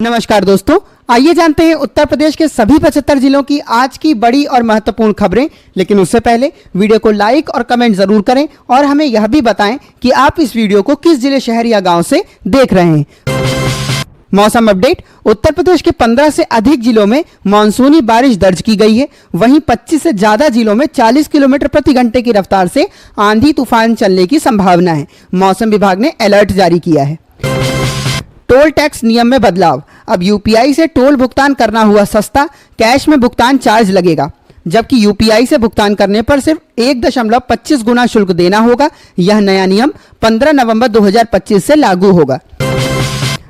नमस्कार दोस्तों, आइए जानते हैं उत्तर प्रदेश के सभी 75 जिलों की आज की बड़ी और महत्वपूर्ण खबरें। लेकिन उससे पहले वीडियो को लाइक और कमेंट जरूर करें और हमें यह भी बताएं कि आप इस वीडियो को किस जिले, शहर या गांव से देख रहे हैं। मौसम अपडेट। उत्तर प्रदेश के 15 से अधिक जिलों में मानसूनी बारिश दर्ज की गई है। वहीं 25 से ज्यादा जिलों में 40 किलोमीटर प्रति घंटे की रफ्तार से आंधी तूफान चलने की संभावना है। मौसम विभाग ने अलर्ट जारी किया है। टोल टैक्स नियम में बदलाव। अब यूपीआई से टोल भुगतान करना हुआ सस्ता, कैश में भुगतान चार्ज लगेगा, जबकि यूपीआई से भुगतान करने पर सिर्फ 1.25 गुना शुल्क देना होगा। यह नया नियम 15 नवंबर 2025 से लागू होगा।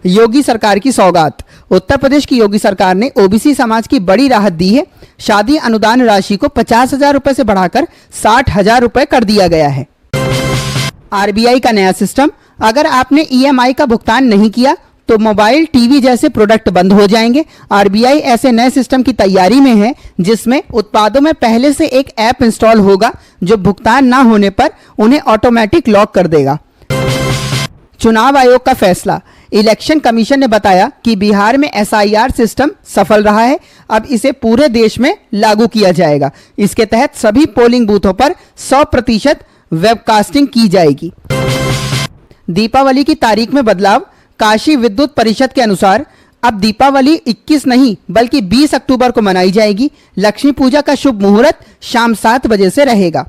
योगी सरकार की सौगात। उत्तर प्रदेश की योगी सरकार ने ओबीसी समाज की बड़ी राहत दी है। शादी अनुदान राशि को 50,000 रुपए से बढ़ाकर 60,000 रुपए कर दिया गया है। आरबीआई का नया सिस्टम। अगर आपने ईएमआई का भुगतान नहीं किया तो मोबाइल, टीवी जैसे प्रोडक्ट बंद हो जाएंगे। आरबीआई ऐसे नए सिस्टम की तैयारी में है जिसमें उत्पादों में पहले से एक ऐप इंस्टॉल होगा जो भुगतान ना होने पर उन्हें ऑटोमेटिक लॉक कर देगा। चुनाव आयोग का फैसला। इलेक्शन कमीशन ने बताया कि बिहार में एसआईआर सिस्टम सफल रहा है। अब इसे पूरे देश में लागू किया जाएगा। इसके तहत सभी पोलिंग बूथों पर 100% वेबकास्टिंग की जाएगी। दीपावली की तारीख में बदलाव। काशी विद्युत परिषद के अनुसार अब दीपावली 21 नहीं बल्कि 20 अक्टूबर को मनाई जाएगी। लक्ष्मी पूजा का शुभ मुहूर्त शाम 7 बजे से रहेगा।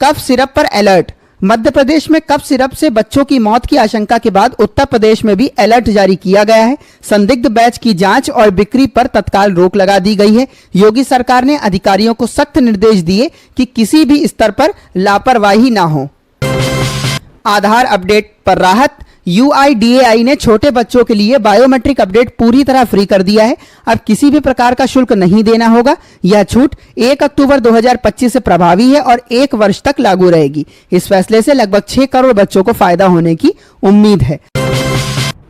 कफ सिरप पर अलर्ट। मध्य प्रदेश में कफ सिरप से बच्चों की मौत की आशंका के बाद उत्तर प्रदेश में भी अलर्ट जारी किया गया है। संदिग्ध बैच की जांच और बिक्री पर तत्काल रोक लगा दी गई है। योगी सरकार ने अधिकारियों को सख्त निर्देश दिए कि किसी भी स्तर पर लापरवाही ना हो। आधार अपडेट पर राहत। यूआईडीएआई ने छोटे बच्चों के लिए बायोमेट्रिक अपडेट पूरी तरह फ्री कर दिया है। अब किसी भी प्रकार का शुल्क नहीं देना होगा। यह छूट 1 अक्टूबर 2025 से प्रभावी है और 1 वर्ष तक लागू रहेगी। इस फैसले से लगभग 6 करोड़ बच्चों को फायदा होने की उम्मीद है।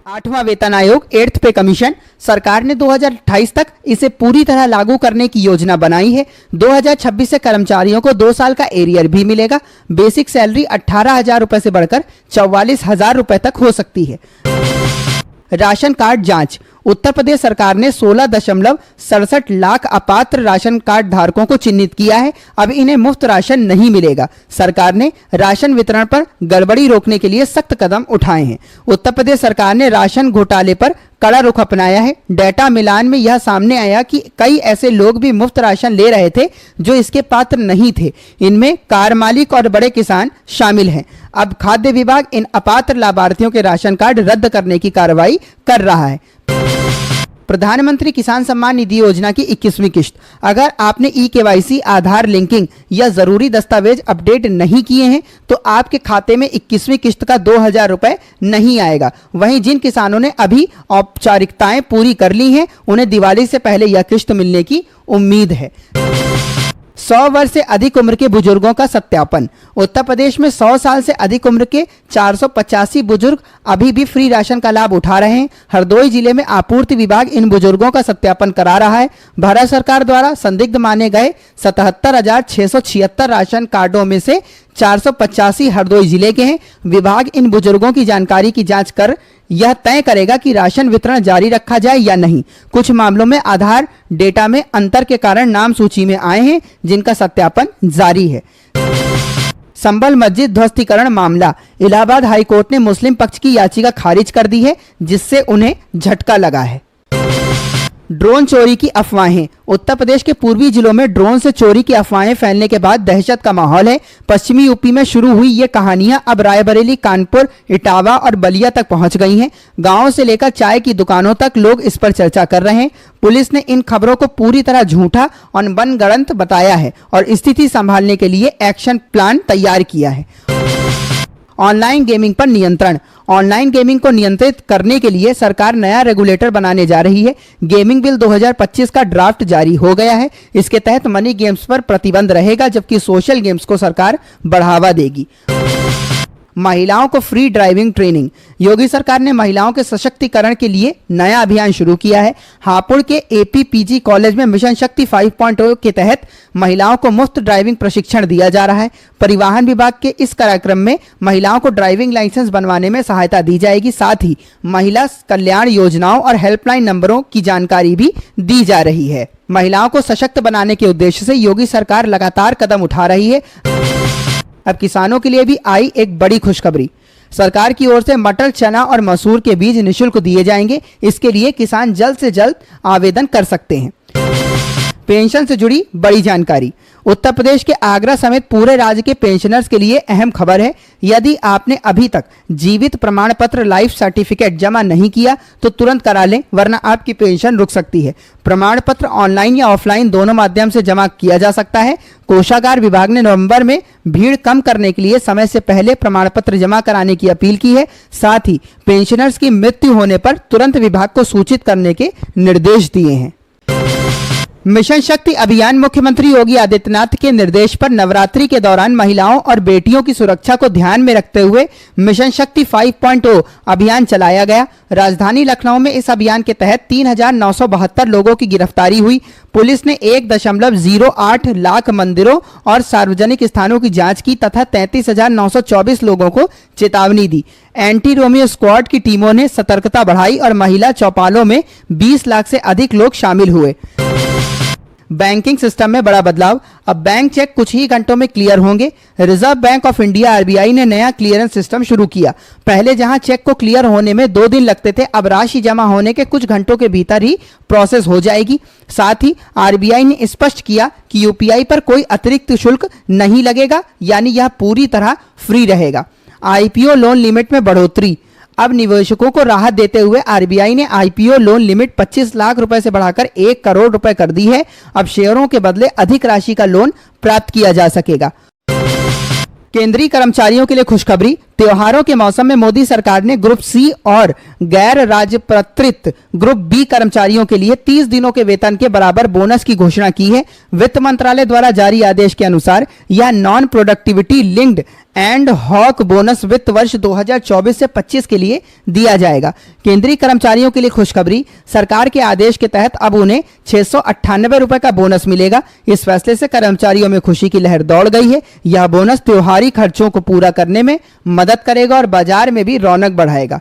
8वां वेतन आयोग, 8th पे कमीशन। सरकार ने 2028 तक इसे पूरी तरह लागू करने की योजना बनाई है। 2026 से कर्मचारियों को 2 साल का एरियर भी मिलेगा। बेसिक सैलरी 18,000 रुपए से बढ़कर 44,000 रुपए तक हो सकती है। राशन कार्ड जांच। उत्तर प्रदेश सरकार ने 16.67 लाख अपात्र राशन कार्ड धारकों को चिन्हित किया है। अब इन्हें मुफ्त राशन नहीं मिलेगा। सरकार ने राशन वितरण पर गड़बड़ी रोकने के लिए सख्त कदम उठाए हैं। उत्तर प्रदेश सरकार ने राशन घोटाले पर कड़ा रुख अपनाया है। डेटा मिलान में यह सामने आया कि कई ऐसे लोग भी मुफ्त राशन ले रहे थे जो इसके पात्र नहीं थे। इनमें कार मालिक और बड़े किसान शामिल हैं। अब खाद्य विभाग इन अपात्र लाभार्थियों के राशन कार्ड रद्द करने की कार्रवाई कर रहा है। प्रधानमंत्री किसान सम्मान निधि योजना की 21वीं किश्त। अगर आपने ई-केवाईसी, आधार लिंकिंग या जरूरी दस्तावेज अपडेट नहीं किए हैं तो आपके खाते में 21वीं किश्त का 2,000 रुपए नहीं आएगा। वहीं जिन किसानों ने अभी औपचारिकताएं पूरी कर ली हैं उन्हें दिवाली से पहले यह किश्त मिलने की उम्मीद है। 100 वर्ष से अधिक उम्र के बुजुर्गों का सत्यापन। उत्तर प्रदेश में 100 साल से अधिक उम्र के 485 बुजुर्ग अभी भी फ्री राशन का लाभ उठा रहे हैं। हरदोई जिले में आपूर्ति विभाग इन बुजुर्गों का सत्यापन करा रहा है। भारत सरकार द्वारा संदिग्ध माने गए 77,676 राशन कार्डों में से 485 हरदोई जिले के हैं। विभाग इन बुजुर्गों की जानकारी की जांच कर यह तय करेगा कि राशन वितरण जारी रखा जाए या नहीं। कुछ मामलों में आधार डेटा में अंतर के कारण नाम सूची में आए हैं जिनका सत्यापन जारी है। संभल मस्जिद ध्वस्तीकरण मामला। इलाहाबाद हाईकोर्ट ने मुस्लिम पक्ष की याचिका खारिज कर दी है जिससे उन्हें झटका लगा है। ड्रोन चोरी की अफवाहें। उत्तर प्रदेश के पूर्वी जिलों में ड्रोन से चोरी की अफवाहें फैलने के बाद दहशत का माहौल है। पश्चिमी यूपी में शुरू हुई ये कहानियां अब रायबरेली, कानपुर, इटावा और बलिया तक पहुंच गई हैं। गांवों से लेकर चाय की दुकानों तक लोग इस पर चर्चा कर रहे हैं। पुलिस ने इन खबरों को पूरी तरह झूठा और मनगढ़ंत बताया है और स्थिति संभालने के लिए एक्शन प्लान तैयार किया है। ऑनलाइन गेमिंग पर नियंत्रण। ऑनलाइन गेमिंग को नियंत्रित करने के लिए सरकार नया रेगुलेटर बनाने जा रही है। गेमिंग बिल 2025 का ड्राफ्ट जारी हो गया है। इसके तहत मनी गेम्स पर प्रतिबंध रहेगा जबकि सोशल गेम्स को सरकार बढ़ावा देगी। महिलाओं को फ्री ड्राइविंग ट्रेनिंग। योगी सरकार ने महिलाओं के सशक्तिकरण के लिए नया अभियान शुरू किया है। हापुड़ के एपीपीजी कॉलेज में मिशन शक्ति 5.0 के तहत महिलाओं को मुफ्त ड्राइविंग प्रशिक्षण दिया जा रहा है। परिवहन विभाग के इस कार्यक्रम में महिलाओं को ड्राइविंग लाइसेंस बनवाने में सहायता दी जाएगी। साथ ही महिला कल्याण योजनाओं और हेल्पलाइन नंबरों की जानकारी भी दी जा रही है। महिलाओं को सशक्त बनाने के उद्देश्य से योगी सरकार लगातार कदम उठा रही है। अब किसानों के लिए भी आई एक बड़ी खुशखबरी। सरकार की ओर से मटर, चना और मसूर के बीज निःशुल्क दिए जाएंगे। इसके लिए किसान जल्द से जल्द आवेदन कर सकते हैं। पेंशन से जुड़ी बड़ी जानकारी। उत्तर प्रदेश के आगरा समेत पूरे राज्य के पेंशनर्स के लिए अहम खबर है। यदि आपने अभी तक जीवित प्रमाण पत्र लाइफ सर्टिफिकेट जमा नहीं किया तो तुरंत करा लें, वरना आपकी पेंशन रुक सकती है। प्रमाण पत्र ऑनलाइन या ऑफलाइन दोनों माध्यम से जमा किया जा सकता है। कोषागार विभाग ने नवंबर में भीड़ कम करने के लिए समय से पहले प्रमाण पत्र जमा कराने की अपील की है। साथ ही पेंशनर्स की मृत्यु होने पर तुरंत विभाग को सूचित करने के निर्देश दिए हैं। मिशन शक्ति अभियान। मुख्यमंत्री योगी आदित्यनाथ के निर्देश पर नवरात्रि के दौरान महिलाओं और बेटियों की सुरक्षा को ध्यान में रखते हुए मिशन शक्ति 5.0 अभियान चलाया गया। राजधानी लखनऊ में इस अभियान के तहत 3,972 लोगों की गिरफ्तारी हुई। पुलिस ने 1.08 लाख मंदिरों और सार्वजनिक स्थानों की जांच की तथा 33,924 लोगों को चेतावनी दी। एंटी रोमियो स्क्वाड की टीमों ने सतर्कता बढ़ाई और महिला चौपालों में 20 लाख से अधिक लोग शामिल हुए। बैंकिंग सिस्टम में बड़ा बदलाव। अब बैंक चेक कुछ ही घंटों में क्लियर होंगे। Reserve bank of India RBI ने नया क्लियरेंस सिस्टम शुरू किया। पहले जहां चेक को क्लियर होने में 2 दिन लगते थे, अब राशि जमा होने के कुछ घंटों के भीतर ही प्रोसेस हो जाएगी। साथ ही आरबीआई ने स्पष्ट किया कि यूपीआई पर कोई अतिरिक्त शुल्क नहीं लगेगा, यानी यह पूरी तरह फ्री रहेगा। आईपीओ लोन लिमिट में बढ़ोतरी। अब निवेशकों को राहत देते हुए आरबीआई ने आईपीओ लोन लिमिट 25 लाख रुपए से बढ़ाकर 1 करोड़ रुपए कर दी है। अब शेयरों के बदले अधिक राशि का लोन प्राप्त किया जा सकेगा। केंद्रीय कर्मचारियों के लिए खुशखबरी। त्योहारों के मौसम में मोदी सरकार ने ग्रुप सी और गैर राजपत्रित ग्रुप बी कर्मचारियों के लिए 30 दिनों के वेतन के बराबर बोनस की घोषणा की है। वित्त मंत्रालय द्वारा जारी आदेश के अनुसार यह non productivity linked ad hoc bonus वित्त वर्ष 2024 से 25 के लिए दिया जाएगा। केंद्रीय कर्मचारियों के लिए खुशखबरी। सरकार के आदेश के तहत अब उन्हें 698 रुपए का बोनस मिलेगा। इस फैसले से कर्मचारियों में खुशी की लहर दौड़ गई है। यह बोनस त्योहारी खर्चों को पूरा करने में मदद करेगा और बाजार में भी रौनक बढ़ाएगा।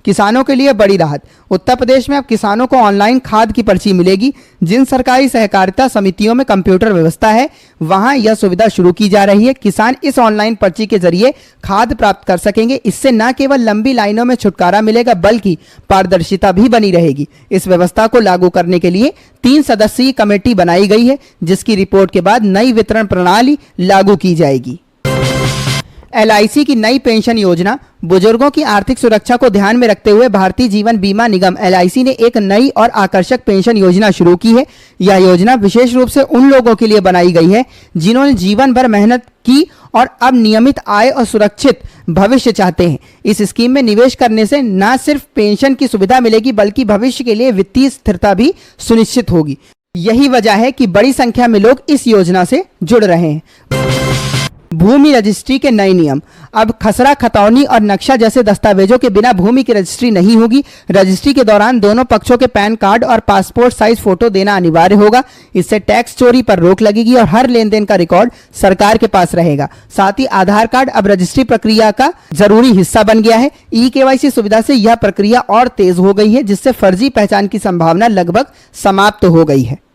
किसानों के लिए बड़ी राहत। उत्तर प्रदेश में अब किसानों को ऑनलाइन खाद की पर्ची मिलेगी। जिन सरकारी सहकारिता समितियों में कंप्यूटर व्यवस्था है, वहां यह सुविधा शुरू की जा रही है। किसान इस ऑनलाइन पर्ची के जरिए खाद प्राप्त कर सकेंगे। इससे न केवल लंबी लाइनों में छुटकारा मिलेगा, बल्कि पारदर्शिता भी बनी रहेगी। इस व्यवस्था को लागू करने के लिए 3 सदस्यीय कमेटी बनाई गई है, जिसकी रिपोर्ट के बाद नई वितरण प्रणाली लागू की जाएगी। एलआईसी की नई पेंशन योजना। बुजुर्गों की आर्थिक सुरक्षा को ध्यान में रखते हुए भारतीय जीवन बीमा निगम एलआईसी ने एक नई और आकर्षक पेंशन योजना शुरू की है। यह योजना विशेष रूप से उन लोगों के लिए बनाई गई है जिन्होंने जीवन भर मेहनत की और अब नियमित आय और सुरक्षित भविष्य चाहते हैं। इस स्कीम में निवेश करने से न सिर्फ पेंशन की सुविधा मिलेगी, बल्कि भविष्य के लिए वित्तीय स्थिरता भी सुनिश्चित होगी। यही वजह है कि बड़ी संख्या में लोग इस योजना से जुड़ रहे हैं। भूमि रजिस्ट्री के नए नियम। अब खसरा, खतौनी और नक्शा जैसे दस्तावेजों के बिना भूमि की रजिस्ट्री नहीं होगी। रजिस्ट्री के दौरान दोनों पक्षों के पैन कार्ड और पासपोर्ट साइज फोटो देना अनिवार्य होगा। इससे टैक्स चोरी पर रोक लगेगी और हर लेन देन का रिकॉर्ड सरकार के पास रहेगा। साथ ही आधार कार्ड अब रजिस्ट्री प्रक्रिया का जरूरी हिस्सा बन गया है। ई-केवाईसी सुविधा से यह प्रक्रिया और तेज हो गई है, जिससे फर्जी पहचान की संभावना लगभग समाप्त हो गई है।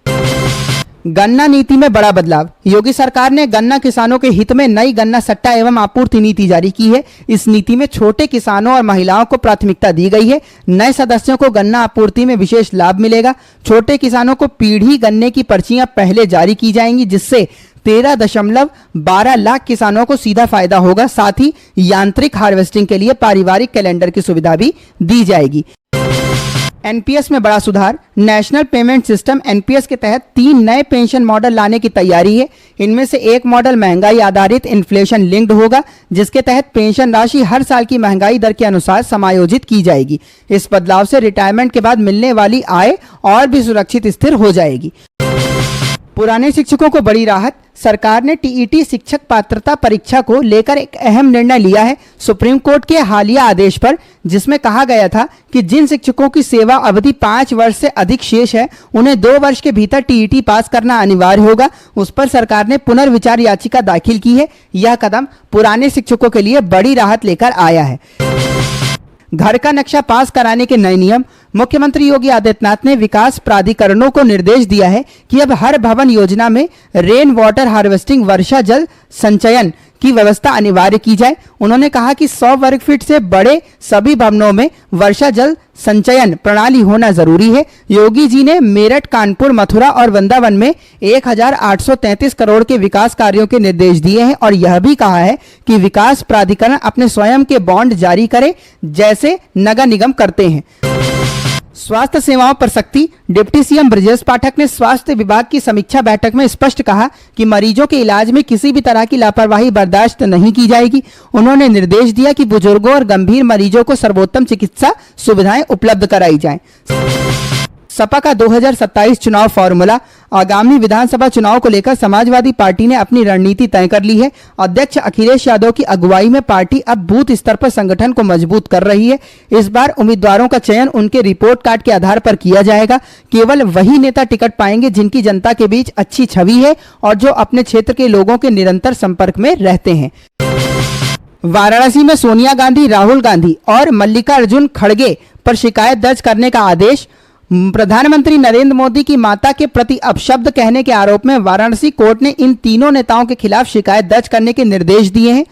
गन्ना नीति में बड़ा बदलाव। योगी सरकार ने गन्ना किसानों के हित में नई गन्ना सट्टा एवं आपूर्ति नीति जारी की है। इस नीति में छोटे किसानों और महिलाओं को प्राथमिकता दी गई है। नए सदस्यों को गन्ना आपूर्ति में विशेष लाभ मिलेगा। छोटे किसानों को पीढ़ी गन्ने की पर्चियां पहले जारी की जाएंगी, जिससे 13.12 लाख किसानों को सीधा फायदा होगा। साथ ही यांत्रिक हार्वेस्टिंग के लिए पारिवारिक कैलेंडर की सुविधा भी दी जाएगी। एनपीएस में बड़ा सुधार। नेशनल पेमेंट सिस्टम एनपीएस के तहत 3 नए पेंशन मॉडल लाने की तैयारी है। इनमें से एक मॉडल महंगाई आधारित इन्फ्लेशन लिंक्ड होगा, जिसके तहत पेंशन राशि हर साल की महंगाई दर के अनुसार समायोजित की जाएगी। इस बदलाव से रिटायरमेंट के बाद मिलने वाली आय और भी सुरक्षित स्थिर हो जाएगी। पुराने शिक्षकों को बड़ी राहत। सरकार ने टीईटी शिक्षक पात्रता परीक्षा को लेकर एक अहम निर्णय लिया है। सुप्रीम कोर्ट के हालिया आदेश पर, जिसमें कहा गया था कि जिन शिक्षकों की सेवा अवधि 5 वर्ष से अधिक शेष है उन्हें 2 वर्ष के भीतर टीईटी पास करना अनिवार्य होगा, उस पर सरकार ने पुनर्विचार याचिका दाखिल की है। यह कदम पुराने शिक्षकों के लिए बड़ी राहत लेकर आया है। घर का नक्शा पास कराने के नए नियम। मुख्यमंत्री योगी आदित्यनाथ ने विकास प्राधिकरणों को निर्देश दिया है कि अब हर भवन योजना में रेन वाटर हार्वेस्टिंग वर्षा जल संचयन की व्यवस्था अनिवार्य की जाए। उन्होंने कहा कि 100 वर्ग फीट से बड़े सभी भवनों में वर्षा जल संचयन प्रणाली होना जरूरी है। योगी जी ने मेरठ, कानपुर, मथुरा और वृंदावन में 1833 करोड़ के विकास कार्यों के निर्देश दिए हैं और यह भी कहा है कि विकास प्राधिकरण अपने स्वयं के बॉन्ड जारी करे, जैसे नगर निगम करते हैं। स्वास्थ्य सेवाओं पर सख्ती। डिप्टी सीएम ब्रजेश पाठक ने स्वास्थ्य विभाग की समीक्षा बैठक में स्पष्ट कहा कि मरीजों के इलाज में किसी भी तरह की लापरवाही बर्दाश्त नहीं की जाएगी। उन्होंने निर्देश दिया कि बुजुर्गों और गंभीर मरीजों को सर्वोत्तम चिकित्सा सुविधाएं उपलब्ध कराई जाएं। सपा का 2027 चुनाव फॉर्मूला। आगामी विधानसभा चुनाव को लेकर समाजवादी पार्टी ने अपनी रणनीति तय कर ली है। अध्यक्ष अखिलेश यादव की अगुवाई में पार्टी अब बूथ स्तर पर संगठन को मजबूत कर रही है। इस बार उम्मीदवारों का चयन उनके रिपोर्ट कार्ड के आधार पर किया जाएगा। केवल वही नेता टिकट पाएंगे जिनकी जनता के बीच अच्छी छवि है और जो अपने क्षेत्र के लोगों के निरंतर संपर्क में रहते हैं। वाराणसी में सोनिया गांधी, राहुल गांधी और मल्लिकार्जुन खड़गे पर शिकायत दर्ज करने का आदेश। प्रधानमंत्री नरेंद्र मोदी की माता के प्रति अपशब्द कहने के आरोप में वाराणसी कोर्ट ने इन तीनों नेताओं के खिलाफ शिकायत दर्ज करने के निर्देश दिए हैं।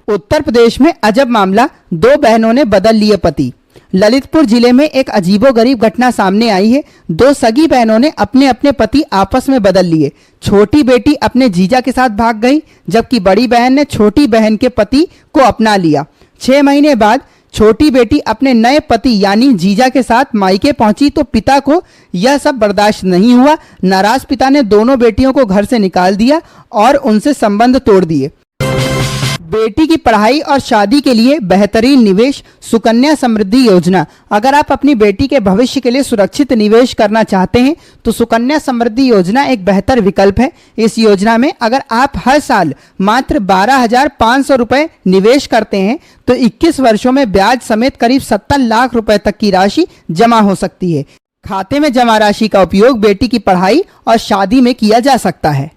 उत्तर प्रदेश में अजब मामला, 2 बहनों ने बदल लिए पति। ललितपुर जिले में एक अजीबोगरीब घटना सामने आई है। 2 सगी बहनों ने अपने अपने पति आपस में बदल लिए। छोटी बेटी अपने जीजा के साथ भाग गई, जबकि बड़ी बहन ने छोटी बहन के पति को अपना लिया। 6 महीने बाद छोटी बेटी अपने नए पति यानी जीजा के साथ मायके पहुंची तो पिता को यह सब बर्दाश्त नहीं हुआ। नाराज पिता ने दोनों बेटियों को घर से निकाल दिया और उनसे संबंध तोड़ दिए। बेटी की पढ़ाई और शादी के लिए बेहतरीन निवेश, सुकन्या समृद्धि योजना। अगर आप अपनी बेटी के भविष्य के लिए सुरक्षित निवेश करना चाहते हैं तो सुकन्या समृद्धि योजना एक बेहतर विकल्प है। इस योजना में अगर आप हर साल मात्र 12,500 रुपए निवेश करते हैं तो 21 वर्षों में ब्याज समेत करीब 70 लाख रुपए तक की राशि जमा हो सकती है। खाते में जमा राशि का उपयोग बेटी की पढ़ाई और शादी में किया जा सकता है।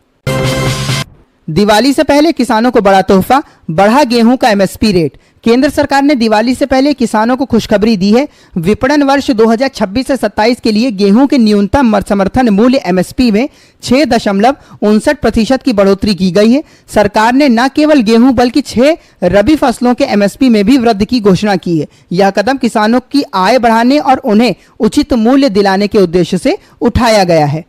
दिवाली से पहले किसानों को बड़ा तोहफा, बढ़ा गेहूं का एमएसपी रेट। केंद्र सरकार ने दिवाली से पहले किसानों को खुशखबरी दी है। विपणन वर्ष 2026 से 27 के लिए गेहूं के न्यूनतम समर्थन मूल्य एमएसपी में 6.59% की बढ़ोतरी की गई है। सरकार ने न केवल गेहूं बल्कि 6 रबी फसलों के एमएसपी में भी वृद्धि की घोषणा की है। यह कदम किसानों की आय बढ़ाने और उन्हें उचित मूल्य दिलाने के उद्देश्य से उठाया गया है।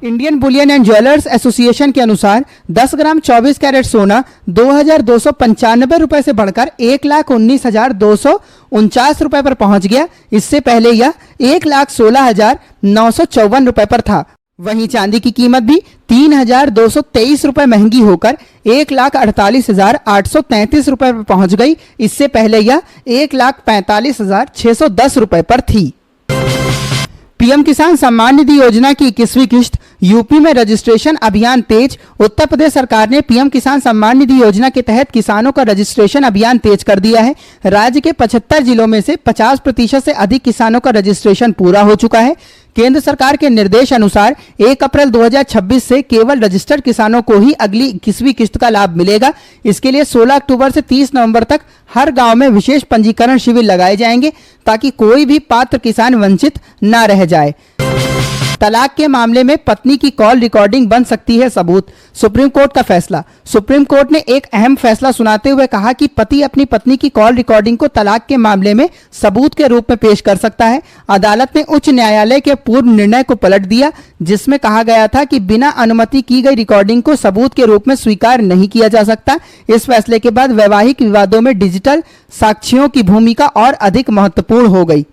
Indian Boolean and jewellers association के अनुसार 10 ग्राम 24 कैरेट सोना 2,295 रुपए से बढ़कर 1,19,249 रुपए पर पहुंच गया। इससे पहले यह 1,16,954 रुपए पर था। वहीं चांदी की कीमत भी 3,223 रुपए महंगी होकर 1,48,833 रुपए पर पहुंच गई। इससे पहले यह 1,45,610 रुपए पर थी। पीएम किसान सम्मान निधि योजना की 21वीं किश्त। यूपी में रजिस्ट्रेशन अभियान तेज। उत्तर प्रदेश सरकार ने पीएम किसान सम्मान निधि योजना के तहत किसानों का रजिस्ट्रेशन अभियान तेज कर दिया है। राज्य के 75 जिलों में से 50% से अधिक किसानों का रजिस्ट्रेशन पूरा हो चुका है। केंद्र सरकार के निर्देश अनुसार 1 अप्रैल 2026 से केवल रजिस्टर्ड किसानों को ही अगली 21वीं किश्त का लाभ मिलेगा। इसके लिए 16 अक्टूबर से 30 नवंबर तक हर गांव में विशेष पंजीकरण शिविर लगाए जाएंगे ताकि कोई भी पात्र किसान वंचित न रह जाए। तलाक के मामले में पत्नी की कॉल रिकॉर्डिंग बन सकती है सबूत। सुप्रीम कोर्ट का फैसला। सुप्रीम कोर्ट ने एक अहम फैसला सुनाते हुए कहा कि पति अपनी पत्नी की कॉल रिकॉर्डिंग को तलाक के मामले में सबूत के रूप में पेश कर सकता है। अदालत ने उच्च न्यायालय के पूर्व निर्णय को पलट दिया जिसमें कहा गया था कि बिना अनुमति की गई रिकॉर्डिंग को सबूत के रूप में स्वीकार नहीं किया जा सकता। इस फैसले के बाद वैवाहिक विवादों में डिजिटल साक्ष्यों की भूमिका और अधिक महत्वपूर्ण हो गई।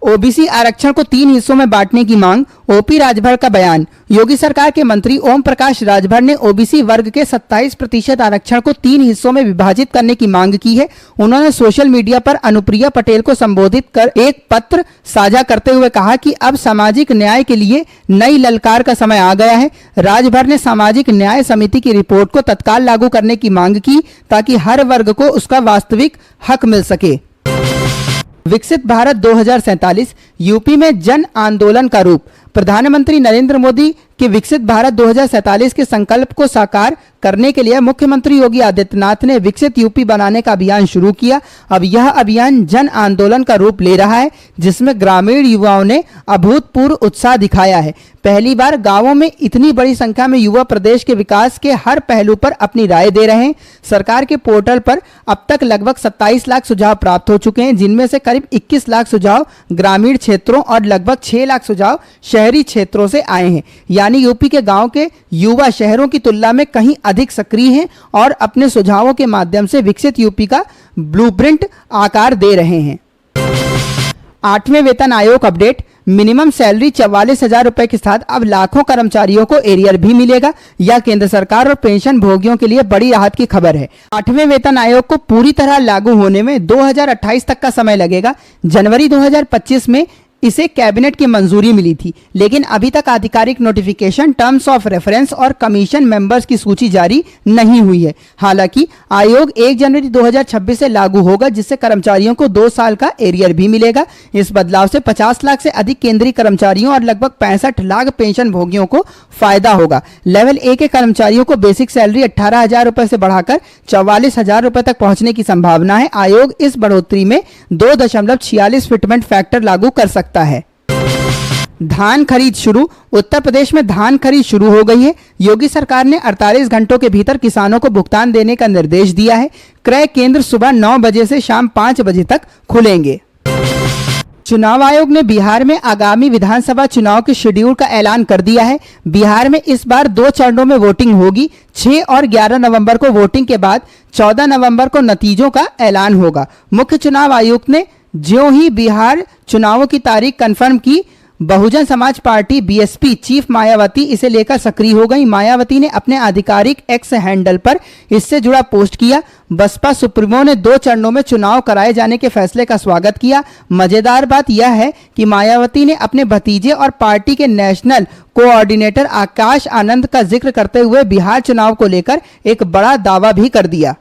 ओबीसी आरक्षण को 3 हिस्सों में बांटने की मांग, ओपी राजभर का बयान। योगी सरकार के मंत्री ओम प्रकाश राजभर ने ओबीसी वर्ग के 27% आरक्षण को 3 हिस्सों में विभाजित करने की मांग की है। उन्होंने सोशल मीडिया पर अनुप्रिया पटेल को संबोधित कर एक पत्र साझा करते हुए कहा कि अब सामाजिक न्याय के लिए नई ललकार का समय आ गया है। राजभर ने सामाजिक न्याय समिति की रिपोर्ट को तत्काल लागू करने की मांग की ताकि हर वर्ग को उसका वास्तविक हक मिल सके। विकसित भारत 2047 यूपी में जन आंदोलन का रूप। प्रधानमंत्री नरेंद्र मोदी के विकसित भारत 2047 के संकल्प को साकार करने के लिए मुख्यमंत्री योगी आदित्यनाथ ने विकसित यूपी बनाने का अभियान शुरू किया। अब यह अभियान जन आंदोलन का रूप ले रहा है, जिसमें ग्रामीण युवाओं ने अभूतपूर्व उत्साह दिखाया है। पहली बार गांवों में इतनी बड़ी संख्या में युवा प्रदेश के विकास के हर पहलू पर अपनी राय दे रहे हैं। सरकार के पोर्टल पर अब तक लगभग 27 लाख सुझाव प्राप्त हो चुके हैं, जिनमें से करीब 21 लाख सुझाव ग्रामीण क्षेत्रों और लगभग 6 लाख सुझाव शहरी क्षेत्रों से आए हैं। यानी यूपी के गांव के युवा शहरों की तुलना में कहीं अधिक सक्रिय हैं और अपने सुझावों के माध्यम से विकसित यूपी का ब्लूप्रिंट आकार दे रहे हैं। 8वें वेतन आयोग अपडेट। मिनिमम सैलरी 44,000 रुपए के साथ अब लाखों कर्मचारियों को एरियर भी मिलेगा। यह केंद्र सरकार और पेंशन भोगियों के लिए बड़ी राहत की खबर है। 8वें वेतन आयोग को पूरी तरह लागू होने में 2028 तक का समय लगेगा। जनवरी 2025 में इसे कैबिनेट की मंजूरी मिली थी, लेकिन अभी तक आधिकारिक नोटिफिकेशन, टर्म्स ऑफ रेफरेंस और कमीशन मेंबर्स की सूची जारी नहीं हुई है। हालांकि आयोग 1 जनवरी 2026 से लागू होगा, जिससे कर्मचारियों को 2 साल का एरियर भी मिलेगा। इस बदलाव से 50 लाख से अधिक केंद्रीय कर्मचारियों और लगभग 65 लाख पेंशन भोगियों को फायदा होगा। लेवल ए के कर्मचारियों को बेसिक सैलरी 18,000 रुपए से बढ़ाकर 44,000 रुपए तक पहुंचने की संभावना है। आयोग इस बढ़ोतरी में 2.46 फिटमेंट फैक्टर लागू कर सकता है। धान खरीद शुरू। उत्तर प्रदेश में धान खरीद शुरू हो गई है। योगी सरकार ने 48 घंटों के भीतर किसानों को भुगतान देने का निर्देश दिया है। क्रय केंद्र सुबह 9 बजे से शाम 5 बजे तक खुलेंगे। चुनाव आयोग ने बिहार में आगामी विधानसभा चुनाव के शेड्यूल का ऐलान कर दिया है। बिहार में इस बार 2 चरणों में वोटिंग होगी। 6 और 11 नवंबर को वोटिंग के बाद 14 नवंबर को नतीजों का ऐलान होगा। मुख्य चुनाव आयुक्त ने ज्यों ही बिहार चुनावों की तारीख कंफर्म की, Bahujan Samaj party BSP chief Mayawati इसे लेकर सक्रिय हो गई। मायावती ने अपने आधिकारिक एक्स हैंडल पर इससे जुड़ा पोस्ट किया। बसपा सुप्रीमो ने 2 चरणों में चुनाव कराए जाने के फैसले का स्वागत किया। मजेदार बात यह है कि मायावती ने अपने भतीजे और पार्टी के नेशनल कोऑर्डिनेटर आकाश आनंद का जिक्र करते हुए बिहार चुनाव को लेकर एक बड़ा दावा भी कर दिया।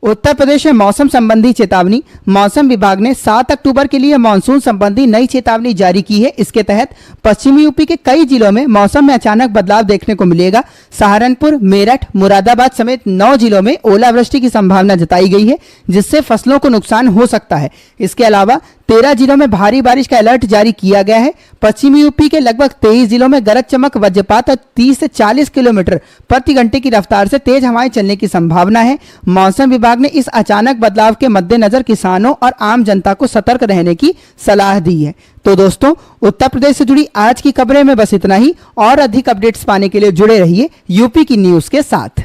उत्तर प्रदेश में मौसम संबंधी चेतावनी। मौसम विभाग ने 7 अक्टूबर के लिए मानसून संबंधी नई चेतावनी जारी की है। इसके तहत पश्चिमी यूपी के कई जिलों में मौसम में अचानक बदलाव देखने को मिलेगा। सहारनपुर, मेरठ, मुरादाबाद समेत 9 जिलों में ओलावृष्टि की संभावना जताई गई है, जिससे फसलों को नुकसान हो सकता है। इसके अलावा 13 जिलों में भारी बारिश का अलर्ट जारी किया गया है। पश्चिमी यूपी के लगभग 23 जिलों में गरज चमक, वज्रपात और 30 से 40 किलोमीटर प्रति घंटे की रफ्तार से तेज हवाएं चलने की संभावना है। मौसम विभाग ने इस अचानक बदलाव के मद्देनजर किसानों और आम जनता को सतर्क रहने की सलाह दी है। तो दोस्तों, उत्तर प्रदेश से जुड़ी आज की खबरें में बस इतना ही। और अधिक अपडेट्स पाने के लिए जुड़े रहिए यूपी की न्यूज के साथ।